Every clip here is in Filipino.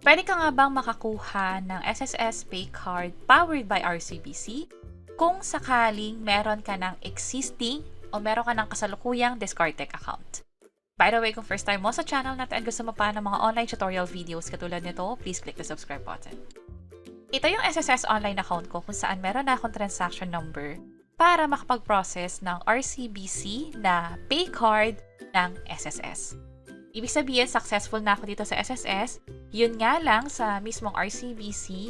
Pwede ka nga bang makakuha ng SSS Pay Card powered by RCBC kung sakaling meron ka ng existing o meron ka ng kasalukuyang Diskartech account? By the way, kung first time mo sa channel natin at gusto mo pa ng mga online tutorial videos katulad nito, please click the subscribe button. Ito yung SSS online account ko kung saan meron na akong transaction number para makapag-process ng RCBC na pay card ng SSS. Ibig sabihin, successful na ako dito sa SSS. Yun nga lang sa mismong RCBC,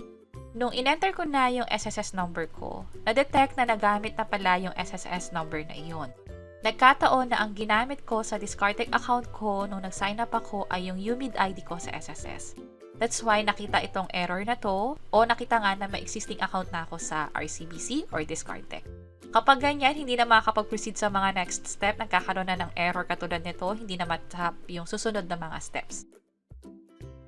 nung in-enter ko na yung SSS number ko, na-detect na nagamit na pala yung SSS number na iyon. Nagkataon na ang ginamit ko sa Diskartech account ko nung nag-sign up ako ay yung UMID ID ko sa SSS. That's why nakita itong error na to o nakita nga na may existing account na ako sa RCBC or Diskartech. Kapag ganyan, hindi na makakapag-proceed sa mga next step, nagkakaroon na ng error katulad nito, hindi na matap yung susunod na mga steps.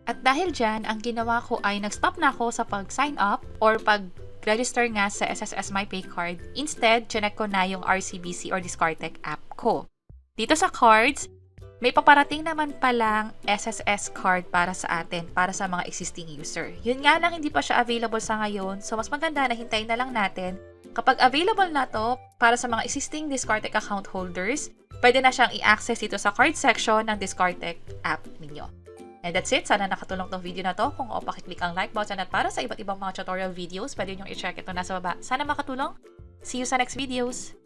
At dahil dyan, ang ginawa ko ay nag-stop na ako sa pag-sign up or pag-register nga sa SSS My Pay Card. Instead, chinek ko na yung RCBC or Diskartech app ko. Dito sa cards, may paparating naman palang SSS card para sa atin, para sa mga existing user. Yun nga lang, hindi pa siya available sa ngayon, so mas maganda na hintayin na lang natin. Kapag available na to para sa mga existing Diskartech account holders, pwede na siyang i-access dito sa card section ng Diskartech app ninyo. And that's it. Sana nakatulong tong video na to. Kung pakiclick ang like button at para sa iba't ibang mga tutorial videos, pwede nyo i-check ito nasa baba. Sana makatulong. See you sa next videos!